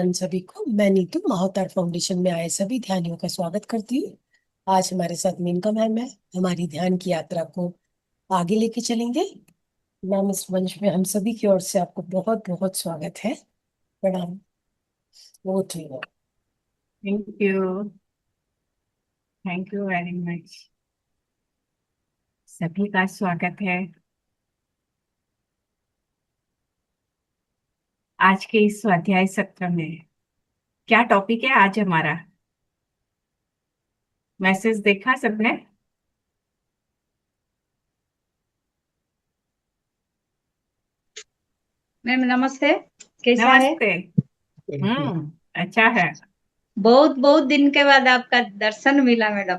Everyone, सभी को मैं नीतू माहोतार फाउंडेशन में आए सभी ध्यानियों का स्वागत करती हूँ। आज हमारे साथ मेनका मैम है, हमारी ध्यान की यात्रा को आगे लेके चलेंगे। मैम, इस मंच में हम सभी की ओर से आपको बहुत बहुत स्वागत है। प्रणाम। वो ठीक है। Thank you. Thank you very much. सभी का स्वागत है आज के इस स्वाध्याय सत्र में। क्या टॉपिक है आज हमारा? मैसेज देखा सबने? मैम नमस्ते। कैसा है? नमस्ते। अच्छा है। बहुत बहुत दिन के बाद आपका दर्शन मिला मैडम।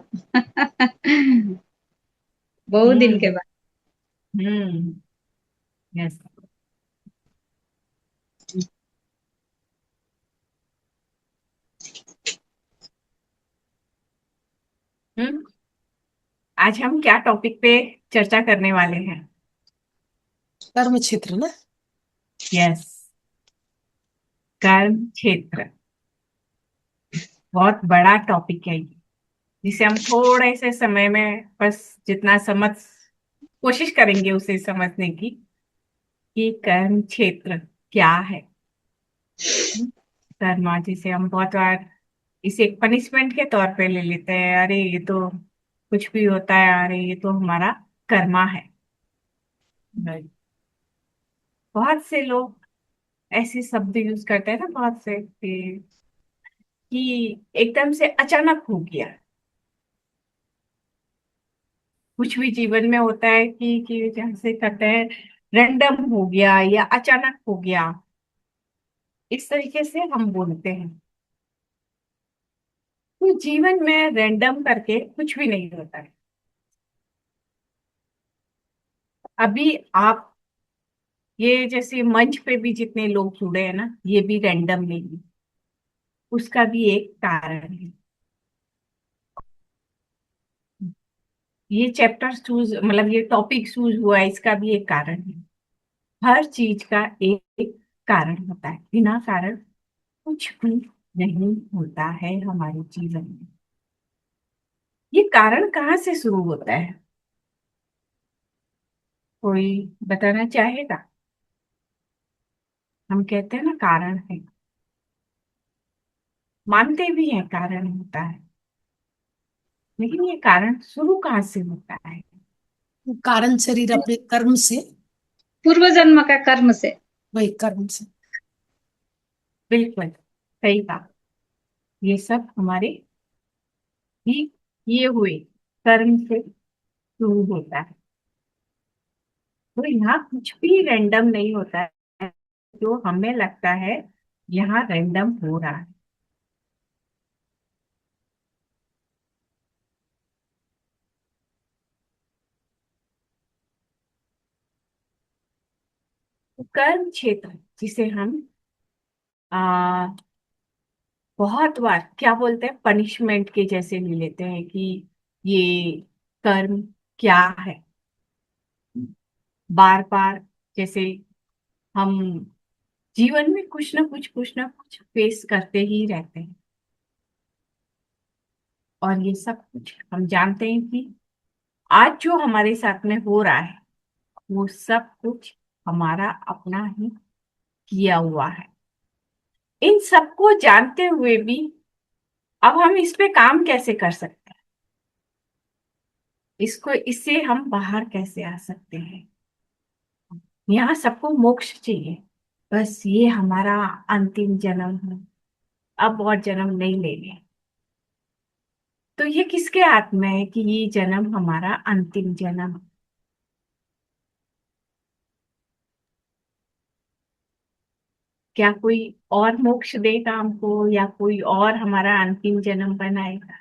बहुत दिन के हम्म। बाद। हम्म। यस। हम्म। आज हम क्या टॉपिक पे चर्चा करने वाले हैं? कर्म क्षेत्र ना। यस। कर्म क्षेत्र बहुत बड़ा टॉपिक है ये, जिसे हम थोड़े से समय में बस जितना समझ कोशिश करेंगे उसे समझने की कि कर्म क्षेत्र क्या है। कर्मा जिसे हम बहुत बार इसे एक पनिशमेंट के तौर पे ले लेते हैं, अरे ये तो कुछ भी होता है, अरे ये तो हमारा कर्मा है। Right. बहुत से लोग ऐसे शब्द यूज करते हैं ना, बहुत से कि एकदम से अचानक हो गया। कुछ भी जीवन में होता है कि जैसे कहते हैं रैंडम हो गया या अचानक हो गया, इस तरीके से हम बोलते हैं। तो जीवन में रैंडम करके कुछ भी नहीं होता है। अभी आप ये जैसे मंच पे भी जितने लोग जुड़े हैं ना, ये भी रैंडम नहीं है। उसका भी एक कारण है। ये चैप्टर चूज मतलब ये टॉपिक चूज हुआ है, इसका भी एक कारण है। हर चीज का एक कारण होता है, बिना कारण कुछ भी नहीं होता है हमारे जीवन में। ये कारण कहाँ से शुरू होता है? कोई बताना चाहेगा? हम कहते हैं ना कारण है, मानते भी हैं कारण होता है, लेकिन ये कारण शुरू कहाँ से होता है? कारण शरीर अपने कर्म से। पूर्व जन्म का कर्म से। वही कर्म से। बिल्कुल सही कहा। ये सब हमारे ही किए हुए कर्म से शुरू होता है। तो यहाँ कुछ भी रैंडम नहीं होता है जो हमें लगता है यहाँ रैंडम हो रहा है। तो कर्म क्षेत्र जिसे हम आ, बहुत बार क्या बोलते हैं, पनिशमेंट के जैसे ले लेते हैं कि ये कर्म क्या है। बार बार जैसे हम जीवन में कुछ ना कुछ फेस करते ही रहते हैं, और ये सब कुछ हम जानते हैं कि आज जो हमारे साथ में हो रहा है वो सब कुछ हमारा अपना ही किया हुआ है। इन सबको जानते हुए भी अब हम इस पे काम कैसे कर सकते हैं? इसको इससे हम बाहर कैसे आ सकते हैं? यहाँ सबको मोक्ष चाहिए, बस ये हमारा अंतिम जन्म है, अब और जन्म नहीं लेंगे। तो ये किसके हाथ में है कि ये जन्म हमारा अंतिम जन्म है? क्या कोई और मोक्ष देगा हमको, या कोई और हमारा अंतिम जन्म बनाएगा?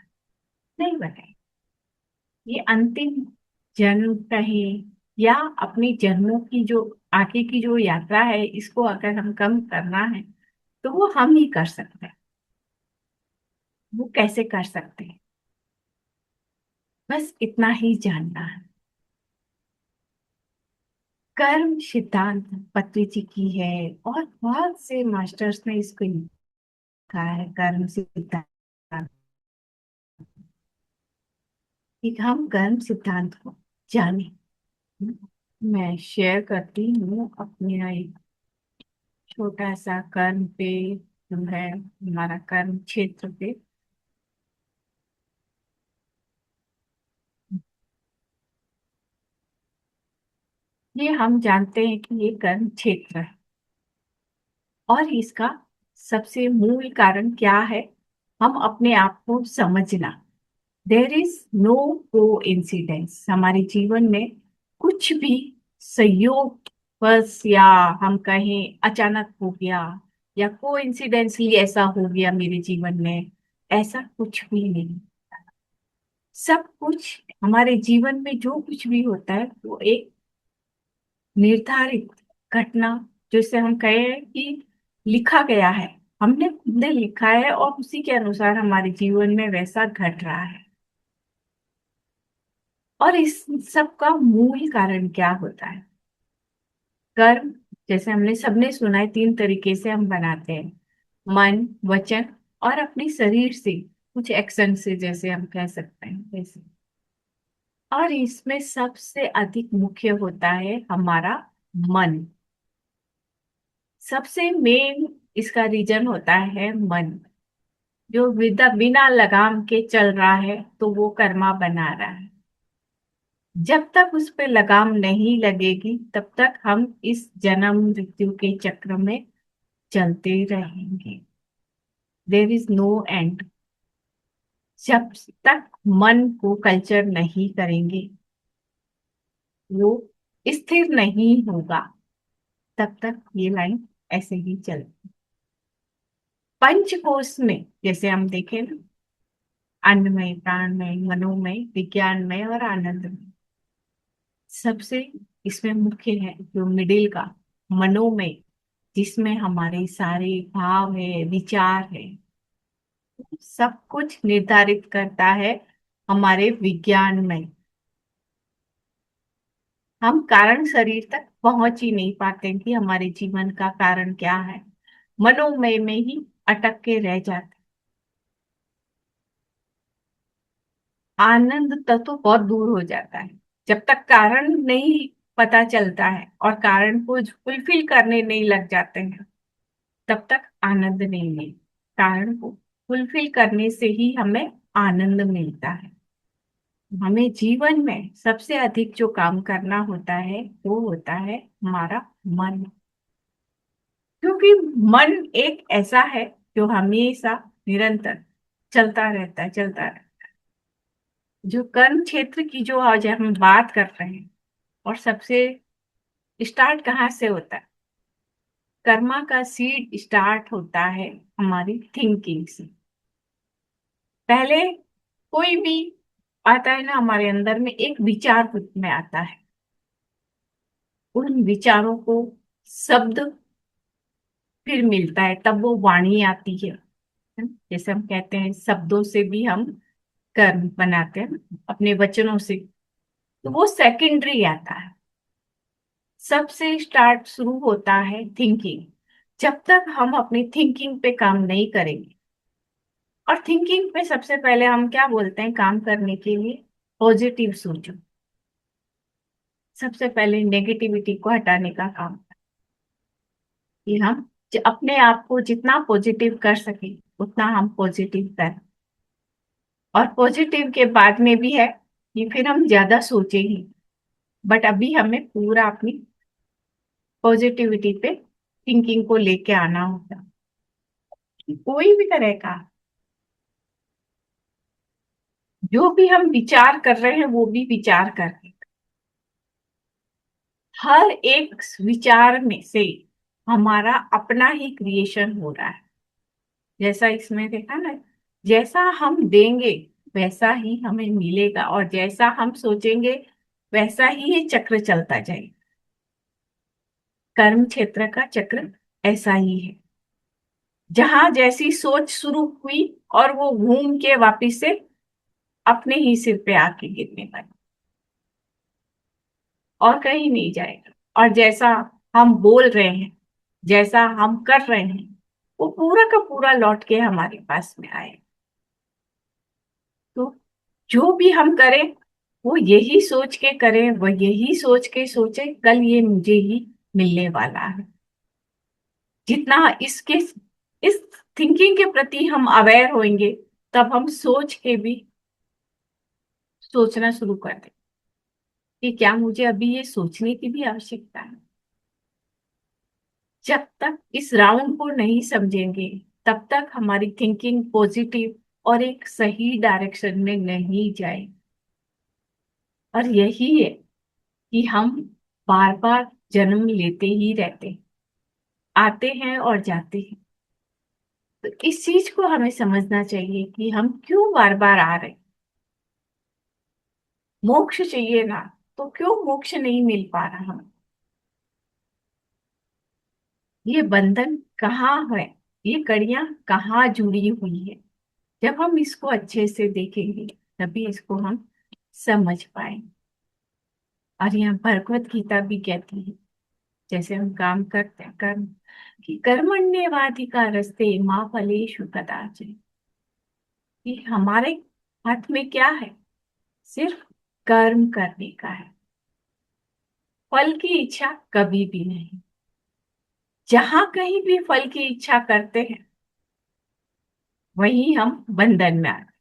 नहीं बनाएगा। ये अंतिम जन्म कहें या अपनी जन्मों की जो आगे की जो यात्रा है, इसको अगर हम कम करना है तो वो हम ही कर सकते हैं। वो कैसे कर सकते हैं? बस इतना ही जानना है। कर्म सिद्धांत पत्रिजी की है और बहुत से मास्टर्स ने इसको का है कर्म सिद्धांत। कि हम कर्म सिद्धांत को जाने। मैं शेयर करती हूँ अपने एक छोटा सा कर्म पे, जो है हमारा कर्म क्षेत्र पे। ये हम जानते हैं कि ये कर्म क्षेत्र है, और इसका सबसे मूल कारण क्या है, हम अपने आप को समझना। देर इज नो को इंसिडेंस। हमारे जीवन में कुछ भी संयोग बस, या हम कहें अचानक हो गया, या को इंसिडेंसली ऐसा हो गया मेरे जीवन में, ऐसा कुछ भी नहीं। सब कुछ हमारे जीवन में जो कुछ भी होता है वो एक निर्धारित घटना, जिसे हम कहें कि लिखा गया है, हमने खुद ने लिखा है, और उसी के अनुसार हमारे जीवन में वैसा घट रहा है। और इस सब का मूल कारण क्या होता है? कर्म, जैसे हमने सबने सुना है, 3 तरीके से हम बनाते हैं, मन, वचन और अपने शरीर से, कुछ एक्शन से, जैसे हम कह सकते हैं वैसे। और इसमें सबसे अधिक मुख्य होता है हमारा मन। सबसे मेन इसका रीजन होता है मन, जो बिना लगाम के चल रहा है तो वो कर्मा बना रहा है। जब तक उस पे लगाम नहीं लगेगी तब तक हम इस जन्म मृत्यु के चक्र में चलते रहेंगे। There is no end. जब तक मन को कल्चर नहीं करेंगे, वो स्थिर नहीं होगा, तब तक ये लाइन ऐसे ही चलेगी। पंचकोश में जैसे हम देखें ना, अन्नमय, प्राणमय, मनोमय, विज्ञानमय और आनंदमय। सबसे इसमें मुख्य है जो मिडिल का मनोमय, जिसमें हमारे सारे भाव है, विचार है, सब कुछ निर्धारित करता है हमारे विज्ञान में। हम कारण शरीर तक पहुंच ही नहीं पाते कि हमारे जीवन का कारण क्या है, मनोमय में ही अटक के रह जाते। आनंद तक तो बहुत दूर हो जाता है, जब तक कारण नहीं पता चलता है और कारण को फुलफिल करने नहीं लग जाते हैं, तब तक आनंद नहीं मिलता। कारण को फुलफिल करने से ही हमें आनंद मिलता है। हमें जीवन में सबसे अधिक जो काम करना होता है वो होता है हमारा मन। क्योंकि मन एक ऐसा है जो हमेशा निरंतर चलता रहता है, चलता रहता है। जो कर्म क्षेत्र की जो आज हम बात कर रहे हैं, और सबसे स्टार्ट कहाँ से होता है? कर्मा का सीड स्टार्ट होता है हमारी थिंकिंग से। पहले कोई भी आता है ना हमारे अंदर में, एक विचार रूप में आता है। उन विचारों को शब्द फिर मिलता है, तब वो वाणी आती है। जैसे हम कहते हैं शब्दों से भी हम कर्म बनाते हैं, अपने वचनों से, तो वो सेकेंडरी आता है। सबसे स्टार्ट शुरू होता है थिंकिंग। जब तक हम अपनी थिंकिंग पे काम नहीं करेंगे, और थिंकिंग पे सबसे पहले हम क्या बोलते हैं काम करने के लिए? पॉजिटिव सोचो। सबसे पहले नेगेटिविटी को हटाने का काम, कि हम अपने आप को जितना पॉजिटिव कर सके उतना हम पॉजिटिव करें। और पॉजिटिव के बाद में भी है कि फिर हम ज्यादा सोचे ही, बट अभी हमें पूरा अपनी पॉजिटिविटी पे थिंकिंग को लेके आना होगा। कोई भी तरह का जो भी हम विचार कर रहे हैं वो भी विचार कर रहे हैं। हर एक विचार में से हमारा अपना ही क्रिएशन हो रहा है। जैसा इसमें देखा ना, जैसा हम देंगे वैसा ही हमें मिलेगा, और जैसा हम सोचेंगे वैसा ही ये चक्र चलता जाएगा। कर्म क्षेत्र का चक्र ऐसा ही है, जहां जैसी सोच शुरू हुई और वो घूम के वापिस से अपने ही सिर पे आके गिरने लगा, और कहीं नहीं जाएगा। और जैसा हम बोल रहे हैं, जैसा हम कर रहे हैं, वो पूरा का पूरा लौट के हमारे पास में आए। तो जो भी हम करें वो यही सोच के करें, वो यही सोच के सोचे कल ये मुझे ही मिलने वाला है। जितना इसके इस थिंकिंग के प्रति हम अवेयर होंगे, तब हम सोच के भी सोचना शुरू कर दें कि क्या मुझे अभी ये सोचने की भी आवश्यकता है। जब तक इस राउंड को नहीं समझेंगे, तब तक हमारी थिंकिंग पॉजिटिव और एक सही डायरेक्शन में नहीं जाए। और यही है कि हम बार बार जन्म लेते ही रहते हैं, आते हैं और जाते हैं। तो इस चीज को हमें समझना चाहिए कि हम क्यों बार बार आ रहे हैं। मोक्ष चाहिए ना, तो क्यों मोक्ष नहीं मिल पा रहा हमें। ये बंधन कहाँ है, ये कड़ियां कहाँ जुड़ी हुई है। जब हम इसको अच्छे से देखेंगे, तभी इसको हम समझ पाएंगे। और यहाँ भगवत गीता भी कहती है, जैसे हम काम करते हैं कर्म, कि कर्मण्येवाधिकारस्ते मा फलेषु कदाचन। कि हमारे हाथ में क्या है, सिर्फ कर्म करने का है, फल की इच्छा कभी भी नहीं। जहां कहीं भी फल की इच्छा करते हैं, वहीं हम बंधन में आते हैं।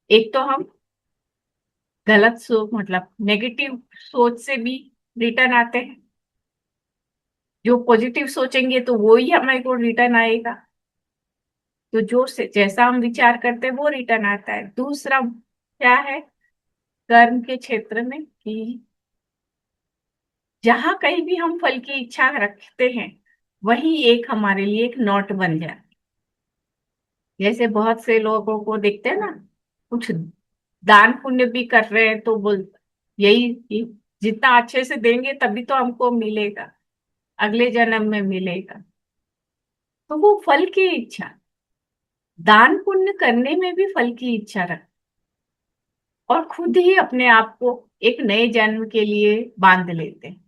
एक तो हम गलत सोच, मतलब नेगेटिव सोच से भी रिटर्न आते हैं। जो पॉजिटिव सोचेंगे तो वो ही हमारे को रिटर्न आएगा। तो जो से जैसा हम विचार करते हैं वो रिटर्न आता है। दूसरा क्या है, कर्म के क्षेत्र में, कि जहां कहीं भी हम फल की इच्छा रखते हैं, वही एक हमारे लिए एक नोट बन जाए। जैसे बहुत से लोगों को देखते हैं ना, कुछ दान पुण्य भी कर रहे हैं तो बोल यही कि जितना अच्छे से देंगे तभी तो हमको मिलेगा, अगले जन्म में मिलेगा। तो वो फल की इच्छा, दान पुण्य करने में भी फल की इच्छा रख, और खुद ही अपने आप को एक नए जन्म के लिए बांध लेते हैं।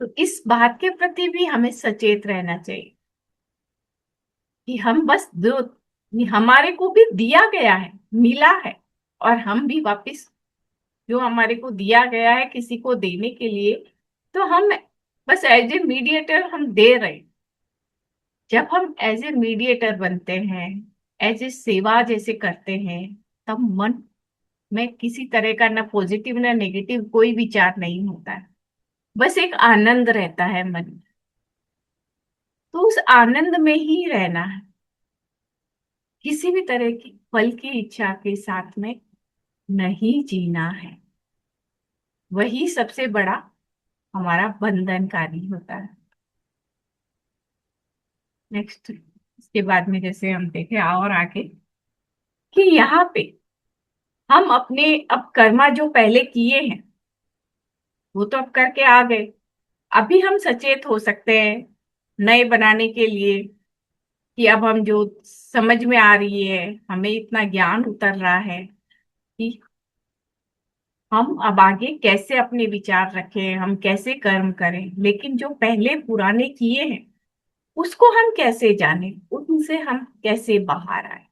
तो इस बात के प्रति भी हमें सचेत रहना चाहिए कि हम बस दो, हमारे को भी दिया गया है, मिला है, और हम भी वापस जो हमारे को दिया गया है किसी को देने के लिए, तो हम बस एज ए मीडिएटर हम दे रहे हैं। जब हम एज ए मीडिएटर बनते हैं, एज ए सेवा जैसे करते हैं, तब मन में किसी तरह का ना पॉजिटिव ना नेगेटिव कोई विचार नहीं होता है। बस एक आनंद रहता है मन में। तो उस आनंद में ही रहना है, किसी भी तरह की फल की इच्छा के साथ में नहीं जीना है। वही सबसे बड़ा हमारा बंधनकारी होता है। नेक्स्ट, इसके बाद में जैसे हम देखें और आगे, कि यहाँ पे हम अपने अब कर्मा जो पहले किए हैं वो तो अब करके आ गए। अभी हम सचेत हो सकते हैं नए बनाने के लिए, कि अब हम जो समझ में आ रही है, हमें इतना ज्ञान उतर रहा है कि हम अब आगे कैसे अपने विचार रखें, हम कैसे कर्म करें। लेकिन जो पहले पुराने किए हैं उसको हम कैसे जाने, उनसे हम कैसे बाहर आए।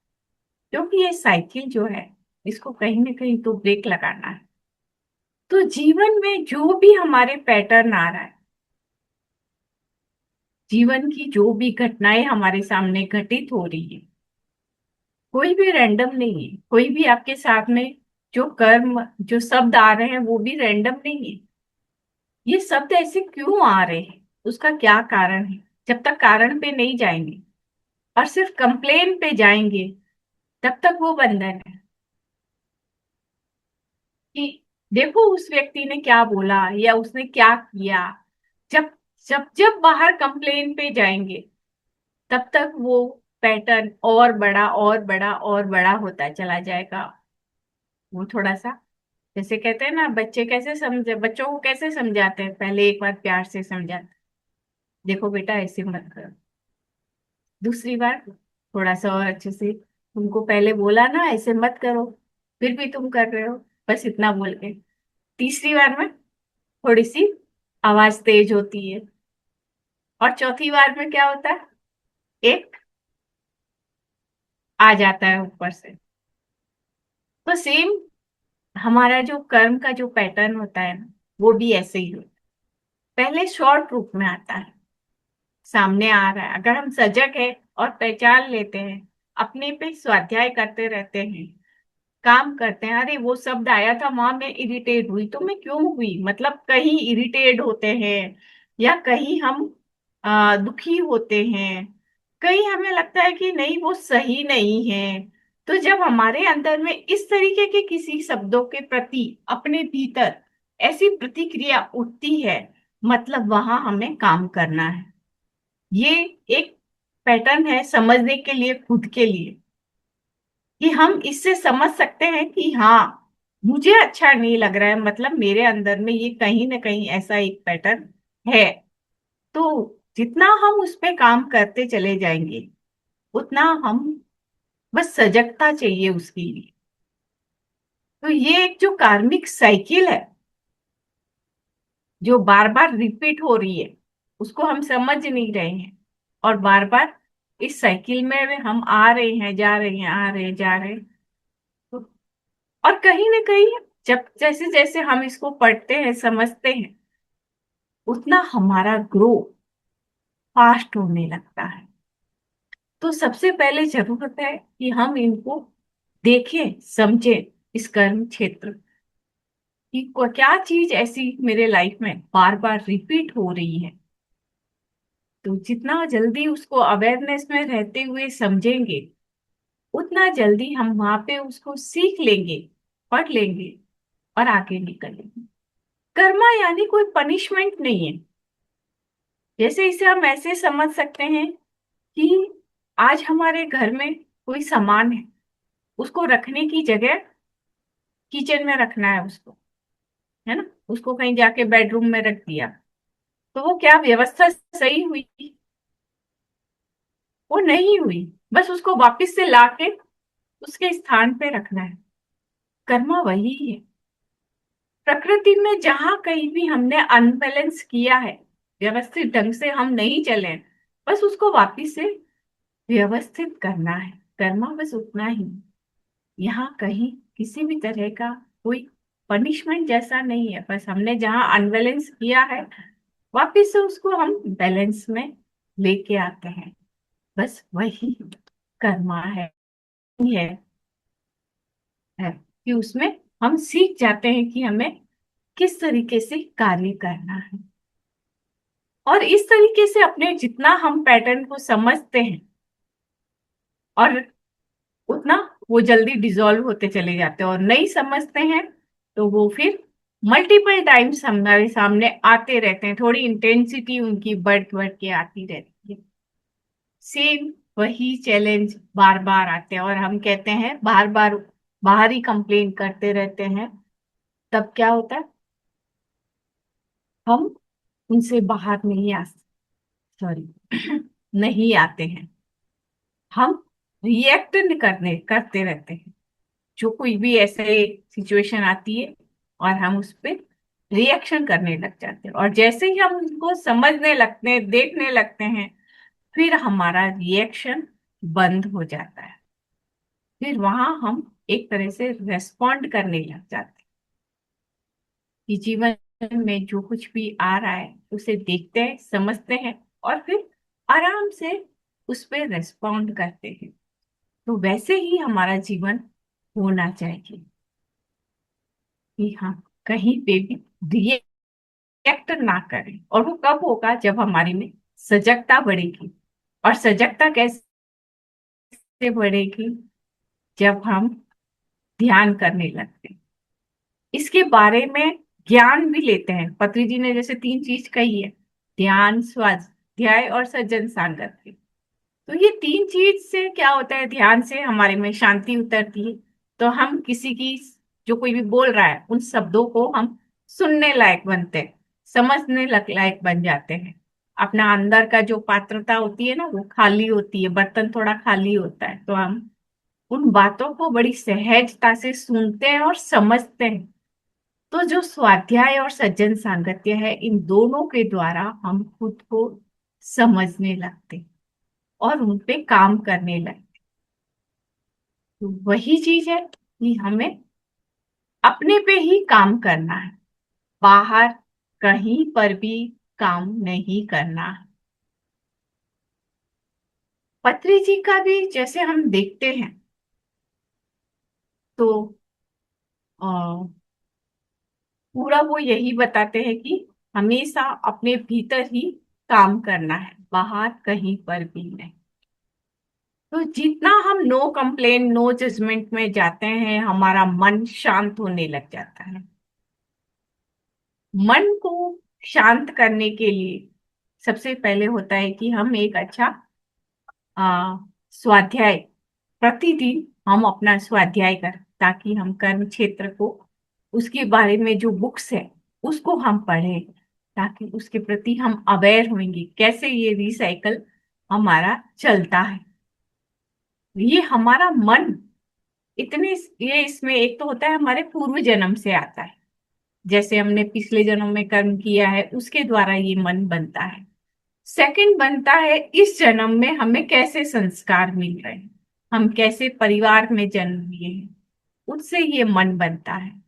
क्योंकि ये साइकिल जो है, इसको कहीं ना कहीं तो ब्रेक लगाना है। तो जीवन में जो भी हमारे पैटर्न आ रहा है, जीवन की जो भी घटनाएं हमारे सामने घटित हो रही है, कोई भी रैंडम नहीं है। कोई भी आपके साथ में जो कर्म, जो शब्द आ रहे हैं वो भी रैंडम नहीं है। ये शब्द ऐसे क्यों आ रहे हैं, उसका क्या कारण है। जब तक कारण पे नहीं जाएंगे और सिर्फ कंप्लेन पे जाएंगे, तब तक वो बंधन है। कि देखो उस व्यक्ति ने क्या बोला या उसने क्या किया। जब जब जब बाहर कंप्लेन पे जाएंगे, तब तक वो पैटर्न और बड़ा और बड़ा और बड़ा होता चला जाएगा। वो थोड़ा सा, जैसे कहते हैं ना, बच्चे कैसे समझे, बच्चों को कैसे समझाते हैं, पहले एक बार प्यार से समझाते हैं, देखो बेटा ऐसे मत करो। दूसरी बार थोड़ा सा और अच्छे से, तुमको पहले बोला ना ऐसे मत करो, फिर भी तुम कर रहे हो, बस इतना बोल के। तीसरी बार में थोड़ी सी आवाज तेज होती है, और चौथी बार में क्या होता है, एक आ जाता है ऊपर से। तो सेम हमारा जो कर्म का जो पैटर्न होता है ना, वो भी ऐसे ही होता है। पहले शॉर्ट रूप में आता है, सामने आ रहा है, अगर हम सजग है और पहचान लेते हैं, अपने पे स्वाध्याय करते रहते हैं, काम करते हैं, अरे वो शब्द आया था वहां मैं इरिटेट हुई, तो मैं क्यों हुई, मतलब कहीं इरिटेट होते हैं या कहीं हम दुखी होते हैं, कहीं हमें लगता है कि नहीं वो सही नहीं है। तो जब हमारे अंदर में इस तरीके के किसी शब्दों के प्रति अपने भीतर ऐसी प्रतिक्रिया उठती है, मतलब वहां हमें काम करना है। ये एक पैटर्न है समझने के लिए, खुद के लिए, कि हम इससे समझ सकते हैं कि हाँ, मुझे अच्छा नहीं लग रहा है, मतलब मेरे अंदर में ये कहीं ना कहीं ऐसा एक पैटर्न है। तो जितना हम उस पे काम करते चले जाएंगे, उतना हम, बस सजगता चाहिए उसके लिए। तो ये एक जो कार्मिक साइकिल है, जो बार बार रिपीट हो रही है, उसको हम समझ नहीं रहे हैं। और बार बार इस साइकिल में हम आ रहे हैं, जा रहे हैं, आ रहे हैं, जा रहे हैं। तो और कहीं ना कहीं जब जैसे जैसे हम इसको पढ़ते हैं, समझते हैं, उतना हमारा ग्रो फास्ट होने लगता है। तो सबसे पहले जरूरत है कि हम इनको देखें, समझें, इस कर्म क्षेत्र की क्या चीज ऐसी मेरे लाइफ में बार बार रिपीट हो रही है। तो जितना जल्दी उसको अवेयरनेस में रहते हुए समझेंगे, उतना जल्दी हम वहां पे उसको सीख लेंगे, पढ़ लेंगे और आगे निकलेंगे। कर्मा यानी कोई पनिशमेंट नहीं है। जैसे इसे हम ऐसे समझ सकते हैं कि आज हमारे घर में कोई सामान है, उसको रखने की जगह किचन में रखना है उसको, है ना, उसको कहीं जाके बेडरूम में रख दिया, तो वो क्या व्यवस्था सही हुई? वो नहीं हुई। बस उसको वापस से लाके उसके स्थान पे रखना है। कर्मा वही है। प्रकृति में जहां कहीं भी हमने अनबैलेंस किया है, व्यवस्थित ढंग से हम नहीं चले, बस उसको वापिस से व्यवस्थित करना है। कर्मा बस उतना ही। यहाँ कहीं किसी भी तरह का कोई पनिशमेंट जैसा नहीं है, बस हमने जहाँ अनबैलेंस किया है, वापिस से उसको हम बैलेंस में लेके आते हैं। बस वही कर्मा है कि उसमें हम सीख जाते हैं कि हमें किस तरीके से कार्य करना है। और इस तरीके से अपने जितना हम पैटर्न को समझते हैं, और उतना वो जल्दी डिसॉल्व होते चले जाते हैं। और नहीं समझते हैं तो वो फिर मल्टीपल टाइम्स हमारे सामने आते रहते हैं, थोड़ी इंटेंसिटी उनकी बढ़ बढ़ के आती रहती है। सेम वही चैलेंज बार बार आते हैं और हम कहते हैं बार बार बाहर ही कंप्लेन करते रहते हैं। तब क्या होता है, हम उनसे बाहर नहीं आ, सॉरी नहीं आते हैं। हम रिएक्ट करने करते रहते हैं। जो कोई भी ऐसे सिचुएशन आती है और हम उस पर रिएक्शन करने लग जाते हैं, और जैसे ही हम उसको समझने लगते हैं, देखने लगते हैं, फिर हमारा रिएक्शन बंद हो जाता है। फिर वहां हम एक तरह से रेस्पॉन्ड करने लग जाते हैं कि जीवन में जो कुछ भी आ रहा है उसे देखते हैं, समझते हैं, और फिर आराम से उस पर रेस्पॉन्ड करते हैं। तो वैसे ही हमारा जीवन होना चाहिए कि हाँ, कहीं पे भी रिएक्ट ना करें। और वो कब होगा, जब हमारी में सजगता बढ़ेगी। और सजगता कैसे बढ़ेगी? जब हम ध्यान करने लगते हैं, इसके बारे में ज्ञान भी लेते हैं। पत्री जी ने जैसे तीन चीज कही है, ध्यान, स्वाध्याय और सज्जन सांगत्य। तो ये तीन चीज से क्या होता है, ध्यान से हमारे में शांति उतरती है। तो हम किसी की, जो कोई भी बोल रहा है, उन शब्दों को हम सुनने लायक बनते हैं, समझने लायक बन जाते हैं। अपना अंदर का जो पात्रता होती है ना, वो खाली होती है, बर्तन थोड़ा खाली होता है, तो हम उन बातों को बड़ी सहजता से सुनते हैं और समझते हैं। तो जो स्वाध्याय और सज्जन सांगत्य है, इन दोनों के द्वारा हम खुद को समझने लगते और उन पे काम करने लगते। तो वही चीज है कि हमें अपने पे ही काम करना है, बाहर कहीं पर भी काम नहीं करना है। पत्री जी का भी जैसे हम देखते हैं तो अ, पूरा वो यही बताते हैं कि हमेशा अपने भीतर ही काम करना है, बाहर कहीं पर भी नहीं। तो जितना हम नो कंप्लेन नो जजमेंट में जाते हैं, हमारा मन शांत होने लग जाता है। मन को शांत करने के लिए सबसे पहले होता है कि हम एक अच्छा स्वाध्याय, प्रतिदिन हम अपना स्वाध्याय करें, ताकि हम कर्म क्षेत्र को, उसके बारे में जो बुक्स है उसको हम पढ़ें, ताकि उसके प्रति हम अवेयर होंगे कैसे ये रिसाइकल हमारा चलता है। ये हमारा मन इतने, ये इसमें एक तो होता है हमारे पूर्व जन्म से आता है, जैसे हमने पिछले जन्म में कर्म किया है उसके द्वारा ये मन बनता है। सेकंड बनता है इस जन्म में हमें कैसे संस्कार मिल रहे हैं, हम कैसे परिवार में जन्म लिए हैं, उससे ये मन बनता है।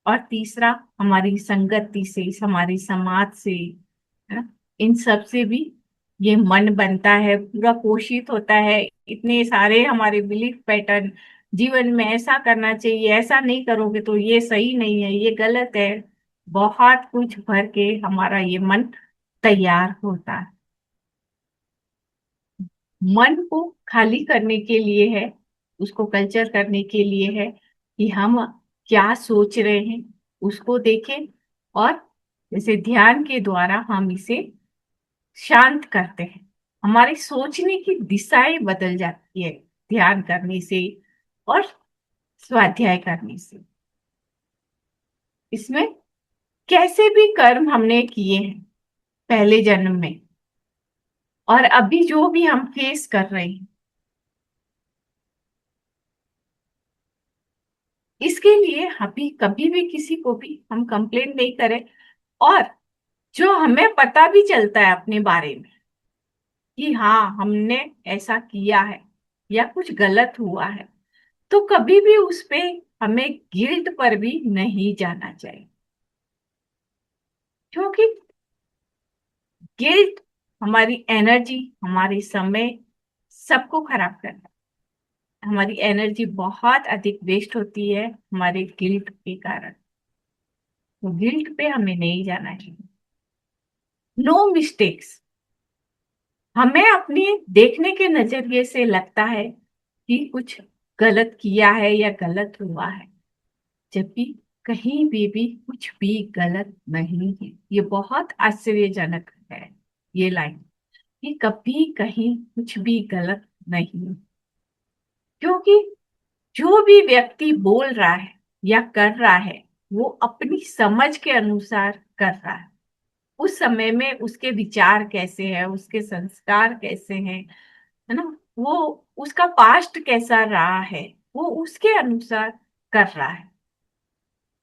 और तीसरा हमारी संगति से, हमारी समाज से, है ना, इन सब से भी ये मन बनता है, पूरा पोषित होता है। इतने सारे हमारे बिलीफ पैटर्न, जीवन में ऐसा करना चाहिए, ऐसा नहीं करोगे तो ये सही नहीं है, ये गलत है, बहुत कुछ भर के हमारा ये मन तैयार होता है। मन को खाली करने के लिए है, उसको कल्चर करने के लिए है कि हम क्या सोच रहे हैं उसको देखें, और जैसे ध्यान के द्वारा हम इसे शांत करते हैं। हमारी सोचने की दिशाएं बदल जाती है ध्यान करने से और स्वाध्याय करने से। इसमें कैसे भी कर्म हमने किए हैं पहले जन्म में और अभी जो भी हम फेस कर रहे हैं, इसके लिए अभी कभी भी किसी को भी हम कंप्लेन नहीं करें। और जो हमें पता भी चलता है अपने बारे में कि हाँ हमने ऐसा किया है या कुछ गलत हुआ है, तो कभी भी उस पे हमें गिल्ट पर भी नहीं जाना चाहिए, क्योंकि गिल्ट हमारी एनर्जी, हमारे समय सबको खराब करता है। हमारी एनर्जी बहुत अधिक वेस्ट होती है हमारे गिल्ट के कारण। तो गिल्ट पे हमें नहीं जाना चाहिए। नो मिस्टेक्स, हमें अपनी देखने के नजरिए से लगता है कि कुछ गलत किया है या गलत हुआ है, जबकि कहीं भी कुछ भी गलत नहीं है। ये बहुत आश्चर्यजनक है ये लाइन, कि कभी कहीं कुछ भी गलत नहीं है। क्योंकि जो भी व्यक्ति बोल रहा है या कर रहा है वो अपनी समझ के अनुसार कर रहा है। उस समय में उसके विचार कैसे हैं, उसके संस्कार कैसे हैं, है ना, वो उसका पास्ट कैसा रहा है, वो उसके अनुसार कर रहा है।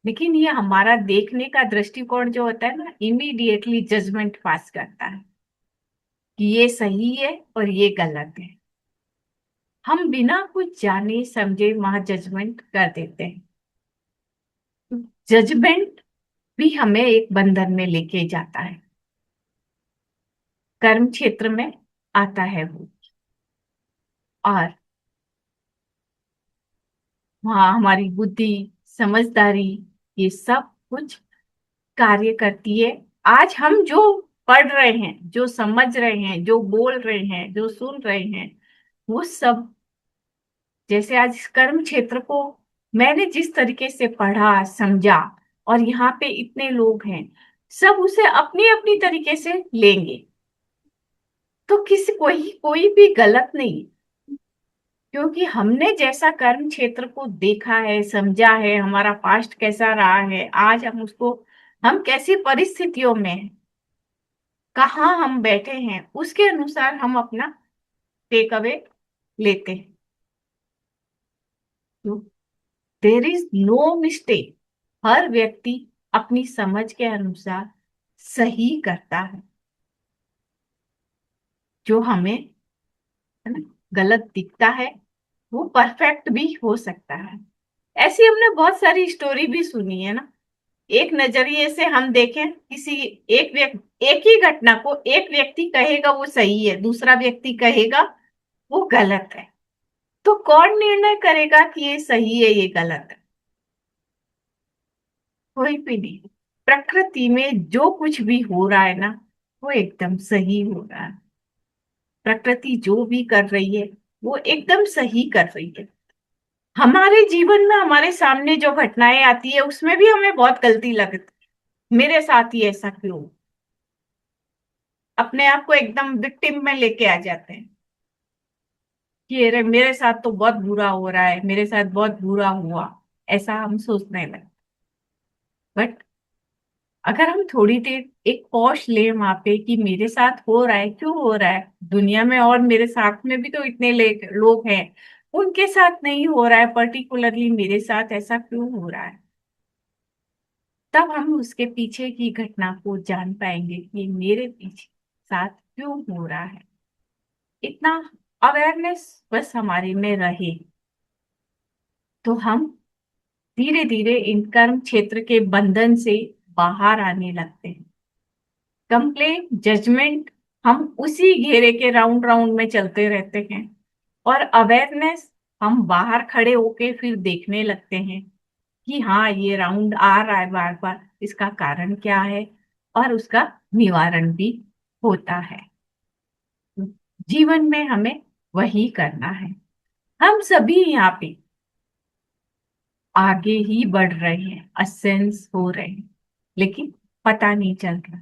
लेकिन ये हमारा देखने का दृष्टिकोण जो होता है ना, इमीडिएटली जजमेंट पास करता है कि ये सही है और ये गलत है। हम बिना कुछ जाने समझे वहां जजमेंट कर देते हैं। जजमेंट भी हमें एक बंधन में लेके जाता है, कर्म क्षेत्र में आता है वो। और वहाँ हमारी बुद्धि, समझदारी, ये सब कुछ कार्य करती है। आज हम जो पढ़ रहे हैं, जो समझ रहे हैं, जो बोल रहे हैं, जो सुन रहे हैं, वो सब, जैसे आज इस कर्म क्षेत्र को मैंने जिस तरीके से पढ़ा समझा, और यहाँ पे इतने लोग हैं, सब उसे अपनी अपनी तरीके से लेंगे। तो किसी कोई कोई भी गलत नहीं, क्योंकि हमने जैसा कर्म क्षेत्र को देखा है, समझा है, हमारा पास्ट कैसा रहा है, आज हम उसको, हम कैसी परिस्थितियों में हैं, कहाँ हम बैठे हैं, उसके अनुसार हम अपना टेक अवे लेते हैं। देर इज नो मिस्टेक, हर व्यक्ति अपनी समझ के अनुसार सही करता है। जो हमें, है ना, गलत दिखता है वो परफेक्ट भी हो सकता है। ऐसी हमने बहुत सारी स्टोरी भी सुनी है ना। एक नजरिए से हम देखें किसी एक व्यक्ति, एक ही घटना को एक व्यक्ति कहेगा वो सही है, दूसरा व्यक्ति कहेगा वो गलत है। तो कौन निर्णय करेगा कि ये सही है ये गलत है? कोई भी नहीं। प्रकृति में जो कुछ भी हो रहा है ना, वो एकदम सही हो रहा है। प्रकृति जो भी कर रही है वो एकदम सही कर रही है। हमारे जीवन में हमारे सामने जो घटनाएं आती है उसमें भी हमें बहुत गलती लगती है। मेरे साथ ही ऐसा क्यों? अपने आप को एकदम विक्टिम में लेके आ जाते हैं कि अरे मेरे साथ तो बहुत बुरा हो रहा है, मेरे साथ बहुत बुरा हुआ, ऐसा हम सोचने लगे। बट अगर हम थोड़ी देर एक पॉज ले वहां पे कि मेरे साथ हो रहा है, क्यों हो रहा है, दुनिया में और मेरे साथ में भी तो इतने लोग हैं, उनके साथ नहीं हो रहा है, पर्टिकुलरली मेरे साथ ऐसा क्यों हो रहा है, तब हम उसके पीछे की घटना को जान पाएंगे कि मेरे पीछे साथ क्यों हो रहा है। इतना अवेयरनेस बस हमारे में रहे तो हम धीरे धीरे इन कर्म क्षेत्र के बंधन से बाहर आने लगते हैं। कंप्लेन, जजमेंट, हम उसी घेरे के राउंड राउंड में चलते रहते हैं। और अवेयरनेस, हम बाहर खड़े होके फिर देखने लगते हैं कि हाँ ये राउंड आ रहा है बार बार, इसका कारण क्या है, और उसका निवारण भी होता है। जीवन में हमें वही करना है। हम सभी यहाँ पे आगे ही बढ़ रहे हैं, असेंस हो रहे हैं, लेकिन पता नहीं चल रहा।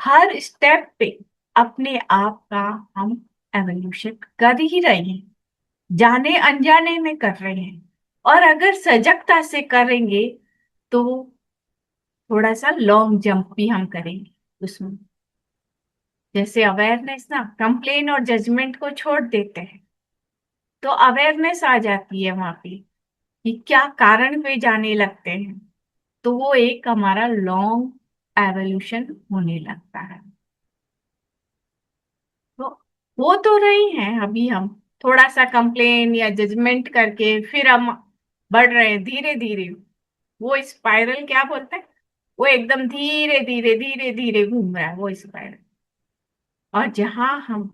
हर स्टेप पे अपने आप का हम एवोल्यूशन कर ही रहे हैं, जाने अनजाने में कर रहे हैं। और अगर सजगता से करेंगे तो थोड़ा सा लॉन्ग जंप भी हम करेंगे उसमें। जैसे अवेयरनेस ना, कंप्लेन और जजमेंट को छोड़ देते हैं तो अवेयरनेस आ जाती है वहां पे कि क्या कारण पे जाने लगते हैं, तो वो एक हमारा लॉन्ग एवोल्यूशन होने लगता है। तो वो तो रही हैं अभी हम थोड़ा सा कंप्लेन या जजमेंट करके फिर हम बढ़ रहे हैं धीरे धीरे। वो स्पाइरल क्या बोलते हैं, वो एकदम धीरे धीरे धीरे धीरे घूम रहा है वो स्पाइरल। और जहां हम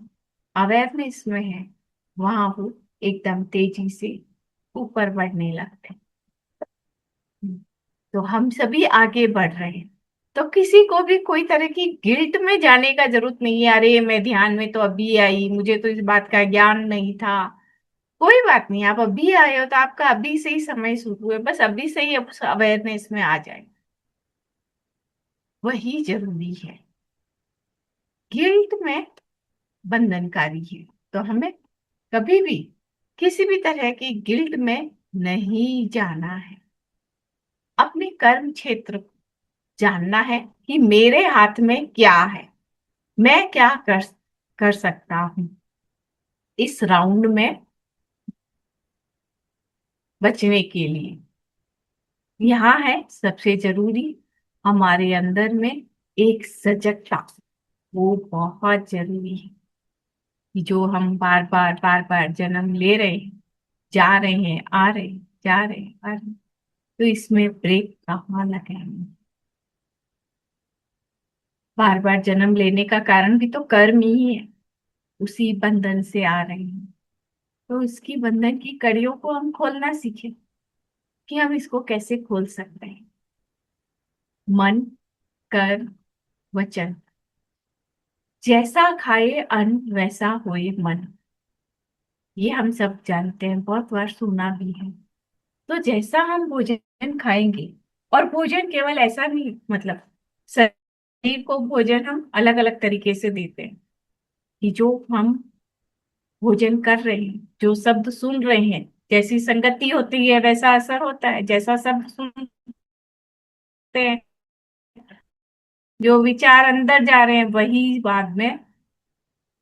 अवेयरनेस में है वहां वो एकदम तेजी से ऊपर बढ़ने लगते हैं। तो हम सभी आगे बढ़ रहे हैं। तो किसी को भी कोई तरह की गिल्ट में जाने का जरूरत नहीं है, अरे मैं ध्यान में तो अभी आई, मुझे तो इस बात का ज्ञान नहीं था। कोई बात नहीं, आप अभी आए हो तो आपका अभी से ही समय शुरू है, बस अभी से ही अवेयरनेस में आ जाए, वही जरूरी है। गिल्ट में बंधनकारी है। तो हमें कभी भी किसी भी तरह की गिल्ट में नहीं जाना है। अपने कर्म क्षेत्र को जानना है कि मेरे हाथ में क्या है, मैं क्या कर सकता हूं इस राउंड में बचने के लिए। यहाँ है सबसे जरूरी, हमारे अंदर में एक सजगता, वो बहुत जरूरी है कि जो हम बार बार जन्म ले रहे हैं, जा रहे हैं, आ रहे हैं, जा रहे हैं, आ रहे हैं, तो इसमें ब्रेक कहाँ लगाएंगे? बार बार जन्म लेने का कारण भी तो कर्म ही है, उसी बंधन से आ रहे हैं। तो इसकी बंधन की कड़ियों को हम खोलना सीखें कि हम इसको कैसे खोल सकते हैं। मन, कर्म, वचन, जैसा खाए अन्न वैसा होए मन, ये हम सब जानते हैं, बहुत बार सुना भी है। तो जैसा हम भोजन खाएंगे, और भोजन केवल ऐसा नहीं, मतलब शरीर को भोजन हम अलग अलग तरीके से देते हैं कि जो हम भोजन कर रहे हैं, जो शब्द सुन रहे हैं, जैसी संगति होती है वैसा असर होता है, जैसा शब्द सुनते हैं, जो विचार अंदर जा रहे हैं वही बाद में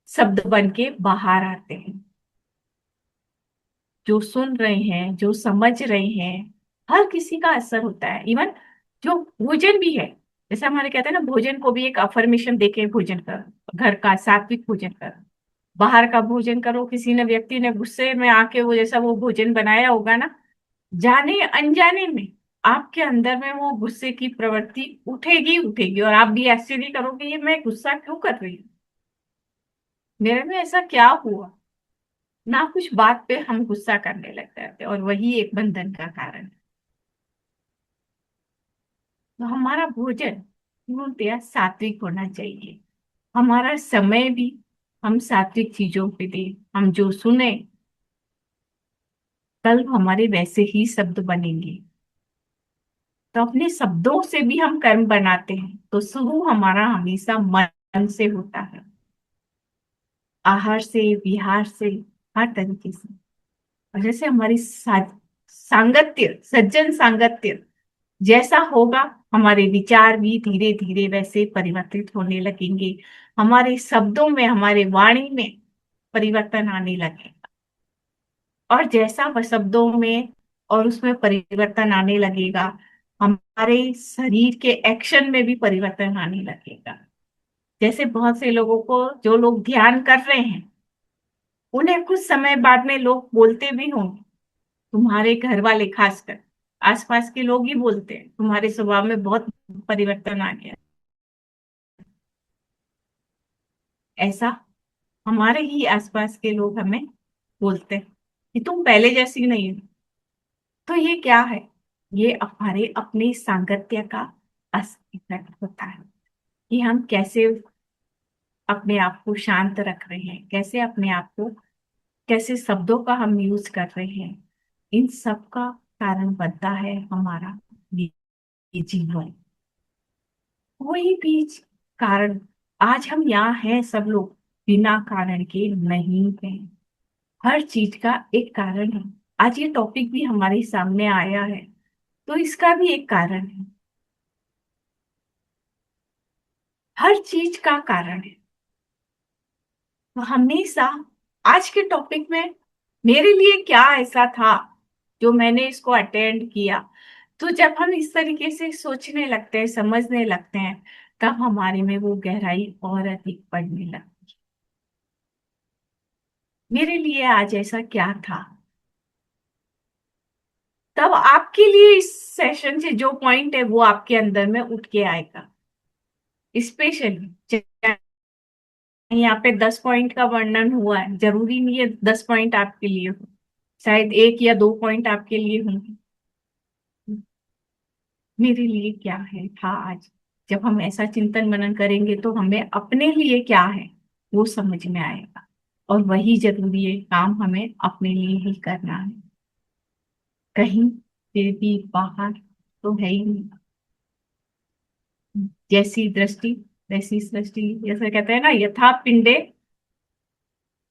शब्द बन के बाहर आते हैं। जो सुन रहे हैं, जो समझ रहे हैं, हर किसी का असर होता है। इवन जो भोजन भी है, जैसे हमारे कहते हैं ना, भोजन को भी एक अफर्मेशन देके भोजन करो, घर का सात्विक भोजन करो। बाहर का भोजन करो, किसी ने व्यक्ति ने गुस्से में आके वो जैसा वो भोजन बनाया होगा ना, जाने अनजाने में आपके अंदर में वो गुस्से की प्रवृत्ति उठेगी उठेगी, और आप भी आश्चर्य करोगे ये मैं गुस्सा क्यों कर रही हूँ, मेरे में ऐसा क्या हुआ। ना कुछ बात पे हम गुस्सा करने लग जाते हैं, और वही एक बंधन का कारण है। तो हमारा भोजन पूर्णतया सात्विक होना चाहिए। हमारा समय भी हम सात्विक चीजों पे दें। हम जो सुने, कल हमारे वैसे ही शब्द बनेंगे। तो अपने शब्दों से भी हम कर्म बनाते हैं, तो शुरू हमारा हमेशा मन से होता है, आहार से, विहार से, हर तरीके से। और जैसे हमारी सांगत्य, सज्जन सांगत्य जैसा होगा, हमारे विचार भी धीरे धीरे वैसे परिवर्तित होने लगेंगे। हमारे शब्दों में, हमारे वाणी में परिवर्तन आने लगेगा। और जैसा वह शब्दों में और उसमें परिवर्तन आने लगेगा, हमारे शरीर के एक्शन में भी परिवर्तन आने लगेगा। जैसे बहुत से लोगों को, जो लोग ध्यान कर रहे हैं, उन्हें कुछ समय बाद में लोग बोलते भी होंगे, तुम्हारे घर वाले खासकर, आसपास के लोग ही बोलते हैं तुम्हारे स्वभाव में बहुत परिवर्तन आ गया। ऐसा हमारे ही आसपास के लोग हमें बोलते हैं कि तुम पहले जैसी नहीं हो। तो ये क्या है? ये हमारे अपने सांगत्य का इफेक्ट होता है, कि हम कैसे अपने आप को शांत रख रहे हैं, कैसे अपने आप को, कैसे शब्दों का हम यूज कर रहे हैं। इन सब का कारण बनता है हमारा ये जीवन। कोई भी कारण, आज हम यहाँ हैं सब लोग, बिना कारण के नहीं हैं। हर चीज का एक कारण है। आज ये टॉपिक भी हमारे सामने आया है, तो इसका भी एक कारण है। हर चीज का कारण है। तो हमेशा आज के टॉपिक में मेरे लिए क्या ऐसा था जो मैंने इसको अटेंड किया। तो जब हम इस तरीके से सोचने लगते हैं, समझने लगते हैं, तब हमारे में वो गहराई और अधिक बढ़ने लगती है। मेरे लिए आज ऐसा क्या था, तब आपके लिए इस सेशन से जो पॉइंट है वो आपके अंदर में उठ के आएगा। स्पेशली यहाँ पे 10 पॉइंट का वर्णन हुआ है, जरूरी नहीं है 10 पॉइंट आपके लिए हो, शायद 1 या 2 पॉइंट आपके लिए होंगे। मेरे लिए क्या है था आज, जब हम ऐसा चिंतन मनन करेंगे तो हमें अपने लिए क्या है वो समझ में आएगा। और वही जरूरी है, काम हमें अपने लिए ही करना है, कहीं से भी बाहर तो है ही नहीं। जैसी दृष्टि वैसी सृष्टि, जैसे कहते हैं ना, यथा पिंडे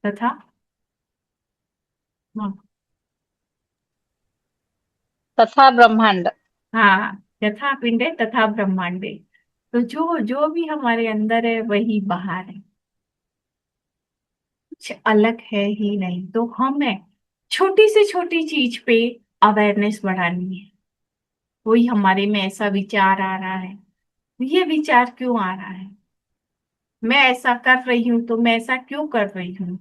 तथा, हाँ, तथा ब्रह्मांड। हाँ, यथा पिंडे तथा ब्रह्मांडे। तो जो जो भी हमारे अंदर है वही बाहर है, कुछ अलग है ही नहीं। तो हमें छोटी से छोटी चीज पे अवेयरनेस बढ़ानी है। कोई हमारे में ऐसा विचार आ रहा है, ये विचार क्यों आ रहा है, मैं ऐसा कर रही हूं तो मैं ऐसा क्यों कर रही हूँ,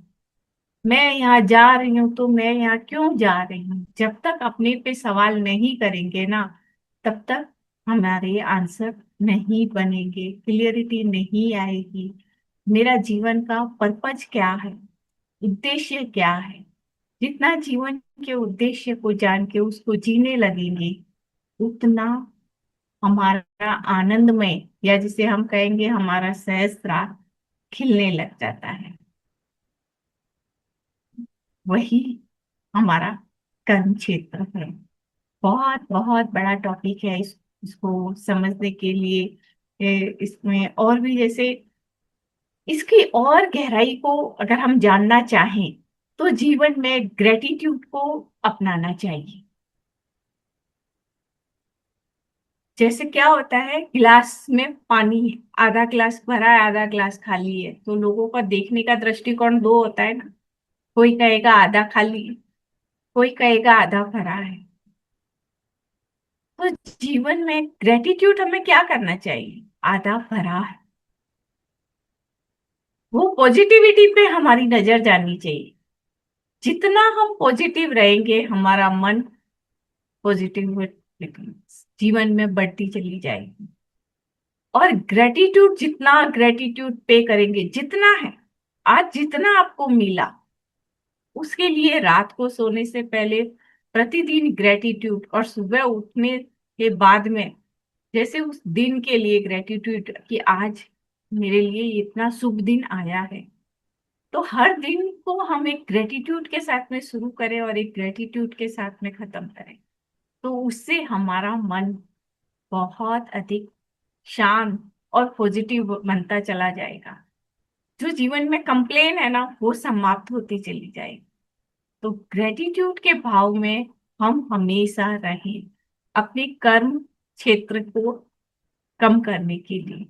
मैं यहाँ जा रही हूँ तो मैं यहाँ क्यों जा रही हूँ। जब तक अपने पे सवाल नहीं करेंगे ना, तब तक हमारे आंसर नहीं बनेंगे, क्लियरिटी नहीं आएगी। मेरा जीवन का पर्पज क्या है, उद्देश्य क्या है। जितना जीवन के उद्देश्य को जान के उसको जीने लगेंगे, उतना हमारा आनंदमय, या जिसे हम कहेंगे हमारा सहस्त्र खिलने लग जाता है। वही हमारा कर्म क्षेत्र है। बहुत बहुत बड़ा टॉपिक है। इसको समझने के लिए इसमें और भी, जैसे इसकी और गहराई को अगर हम जानना चाहें, तो जीवन में ग्रेटिट्यूड को अपनाना चाहिए। जैसे क्या होता है, गिलास में पानी है, आधा गिलास भरा है आधा गिलास खाली है, तो लोगों का देखने का दृष्टिकोण दो होता है ना। कोई कहेगा आधा खाली है, कोई कहेगा आधा भरा है। तो जीवन में ग्रेटिट्यूड हमें क्या करना चाहिए? आधा भरा है। वो पॉजिटिविटी पे हमारी नजर जानी चाहिए। जितना हम पॉजिटिव रहेंगे हमारा मन पॉजिटिव जीवन में बढ़ती चली जाएगी। और ग्रेटिट्यूड, जितना ग्रेटिट्यूड पे करेंगे, जितना है आज जितना आपको मिला, उसके लिए रात को सोने से पहले प्रतिदिन ग्रेटिट्यूड, और सुबह उठने के बाद में जैसे उस दिन के लिए ग्रेटिट्यूड कि आज मेरे लिए इतना शुभ दिन आया है। तो हर दिन को हम एक ग्रेटिट्यूड के साथ में शुरू करें और एक ग्रेटिट्यूड के साथ में खत्म करें, तो उससे हमारा मन बहुत अधिक शांत और पॉजिटिव बनता चला जाएगा। जो जीवन में कंप्लेन है ना, वो समाप्त होती चली जाएगी। तो ग्रेटिट्यूड के भाव में हम हमेशा रहें, अपने कर्म क्षेत्र को कम करने के लिए,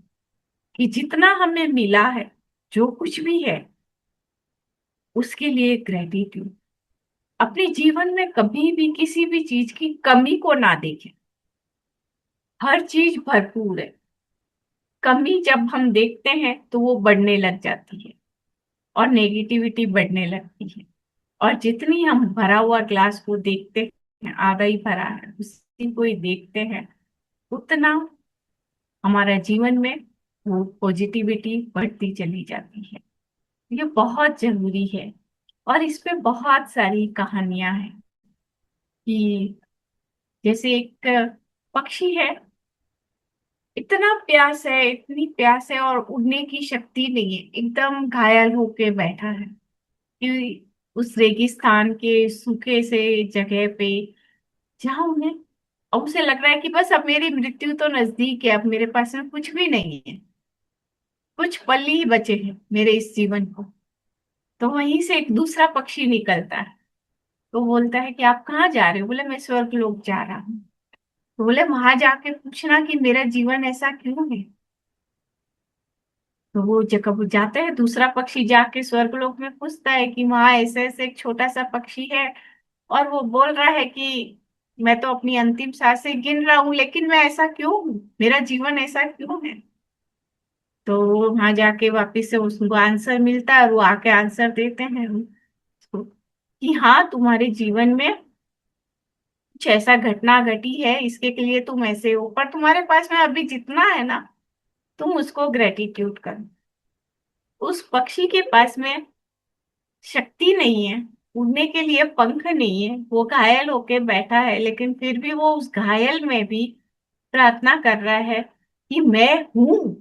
कि जितना हमें मिला है, जो कुछ भी है, उसके लिए ग्रेटिट्यूड। अपने जीवन में कभी भी किसी भी चीज की कमी को ना देखें। हर चीज भरपूर है। कमी जब हम देखते हैं तो वो बढ़ने लग जाती है और नेगेटिविटी बढ़ने लगती है। और जितनी हम भरा हुआ ग्लास को देखते हैं, आधा ही भरा है, उसी को ही देखते हैं, उतना हमारा जीवन में वो पॉजिटिविटी बढ़ती चली जाती है। ये बहुत जरूरी है। और इस पे बहुत सारी कहानियां हैं कि जैसे एक पक्षी है, इतना प्यास है, इतनी प्यास है और उड़ने की शक्ति नहीं है, एकदम घायल होके बैठा है कि उस रेगिस्तान के सूखे से जगह पे, जहां उन्हें, अब उसे लग रहा है कि बस अब मेरी मृत्यु तो नजदीक है, अब मेरे पास में कुछ भी नहीं है, कुछ पल ही बचे हैं मेरे इस जीवन को। तो वहीं से एक दूसरा पक्षी निकलता है, तो बोलता है कि आप कहाँ जा रहे हो? बोले मैं स्वर्ग लोक जा रहा हूँ। तो बोले वहां जाके पूछना कि मेरा जीवन ऐसा क्यों है। तो वो जब वो जाता है, दूसरा पक्षी जाके स्वर्गलोक में पूछता है कि वहां ऐसे ऐसे एक छोटा सा पक्षी है, और वो बोल रहा है कि मैं तो अपनी अंतिम सांसें गिन रहा हूँ, लेकिन मैं ऐसा क्यों हूँ, मेरा जीवन ऐसा क्यों है। तो वो वहां जाके वापिस से उसको आंसर मिलता है, और वो आके आंसर देते हैं उसको कि हाँ, तुम्हारे जीवन में कुछ ऐसा घटना घटी है, इसके लिए तुम ऐसे हो, पर तुम्हारे पास में अभी जितना है ना, तुम उसको ग्रेटिट्यूड करो। उस पक्षी के पास में शक्ति नहीं है, उड़ने के लिए पंख नहीं है, वो घायल होके बैठा है, लेकिन फिर भी वो उस घायल में भी प्रार्थना कर रहा है कि मैं हूं,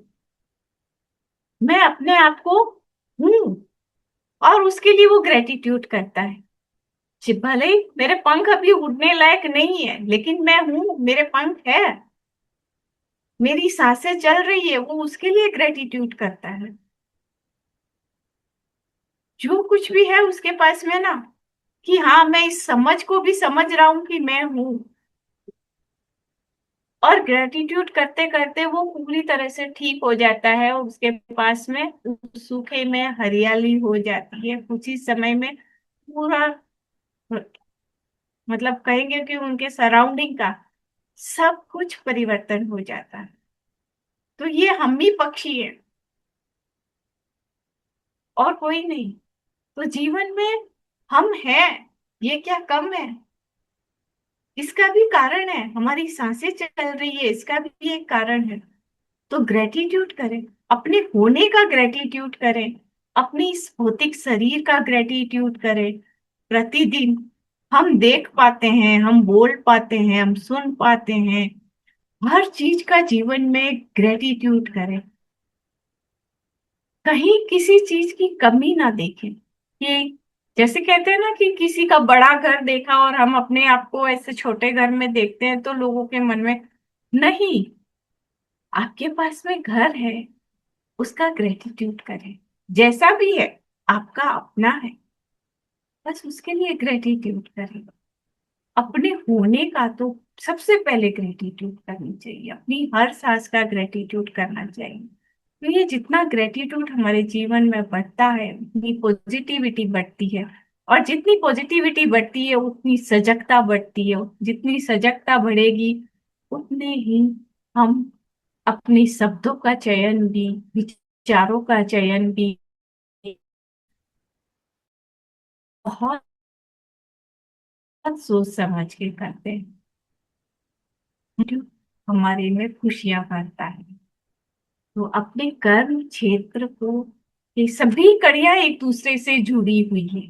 मैं अपने आप को हूं। और उसके लिए वो ग्रेटिट्यूड करता है कि भले ही मेरे पंख अभी उड़ने लायक नहीं है, लेकिन मैं हूं, मेरे पंख है, मेरी सांसें चल रही है, वो उसके लिए ग्रेटिट्यूड करता है। जो कुछ भी है उसके पास में ना, कि हाँ, मैं इस समझ को भी समझ रहा हूं कि मैं हूं। और ग्रेटिट्यूड करते करते वो पूरी तरह से ठीक हो जाता है, और उसके पास में उस सूखे में हरियाली हो जाती है कुछ ही समय में। पूरा, मतलब कहेंगे कि उनके सराउंडिंग का सब कुछ परिवर्तन हो जाता है। तो ये हम ही पक्षी है, और कोई नहीं। तो जीवन में हम हैं, ये क्या कम है? इसका भी कारण है, हमारी सांसें चल रही है, इसका भी एक कारण है। तो ग्रेटिट्यूड करें, अपने होने का ग्रेटिट्यूड करें, अपने इस भौतिक शरीर का ग्रेटिट्यूड करें। प्रतिदिन हम देख पाते हैं, हम बोल पाते हैं, हम सुन पाते हैं, हर चीज का जीवन में ग्रेटिट्यूड करें। कहीं किसी चीज की कमी ना देखें, कि जैसे कहते हैं ना कि किसी का बड़ा घर देखा और हम अपने आप को ऐसे छोटे घर में देखते हैं, तो लोगों के मन में, नहीं, आपके पास में घर है, उसका ग्रेटिट्यूड करें। जैसा भी है, आपका अपना है, बस उसके लिए ग्रेटिट्यूड करें। अपने होने का तो सबसे पहले ग्रेटिट्यूड करनी चाहिए, अपनी हर सांस का ग्रेटिट्यूड करना चाहिए। तो ये जितना ग्रेटिट्यूड हमारे जीवन में बढ़ता है, उतनी पॉजिटिविटी बढ़ती है, और जितनी पॉजिटिविटी बढ़ती है उतनी सजगता बढ़ती है, जितनी सजगता बढ़ेगी उतने ही हम अपने शब्दों का चयन भी, विचारों का चयन भी बहुत सोच समझ के करते हैं, जो हमारे में खुशियां भरता है। तो अपने कर्म क्षेत्र को, ये सभी कड़ियां एक दूसरे से जुड़ी हुई है।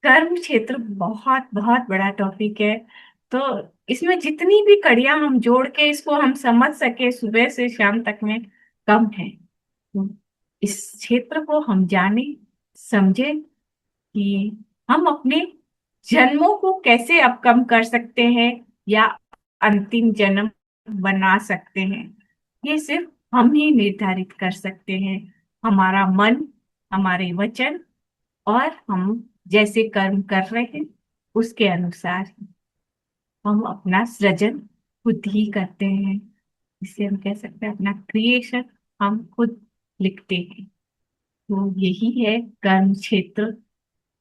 कर्म क्षेत्र बहुत बहुत बड़ा टॉपिक है। तो इसमें जितनी भी कड़ियां हम जोड़ के इसको हम समझ सके सुबह से शाम तक में, कम है। तो इस क्षेत्र को हम जाने, समझे कि हम अपने जन्मों को कैसे अब कम कर सकते हैं या अंतिम जन्म बना सकते हैं। ये सिर्फ हम ही निर्धारित कर सकते हैं। हमारा मन, हमारे वचन और हम जैसे कर्म कर रहे हैं उसके अनुसार ही हम अपना सृजन खुद ही करते हैं। इसे हम कह सकते हैं अपना क्रिएशन हम खुद लिखते हैं। तो यही है कर्म क्षेत्र,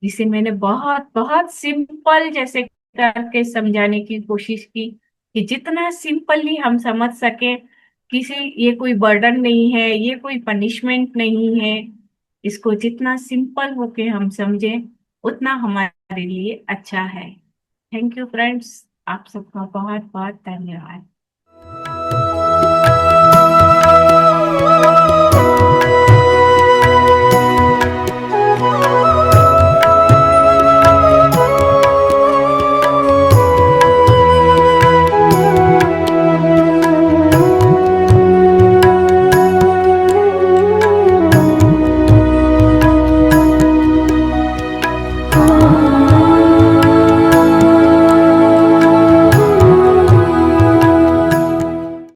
जिसे मैंने बहुत बहुत सिंपल जैसे करके समझाने की कोशिश की कि जितना सिंपली हम समझ सके। किसी, ये कोई बर्डन नहीं है, ये कोई पनिशमेंट नहीं है। इसको जितना सिंपल होके हम समझें उतना हमारे लिए अच्छा है। थैंक यू फ्रेंड्स, आप सबका बहुत बहुत धन्यवाद।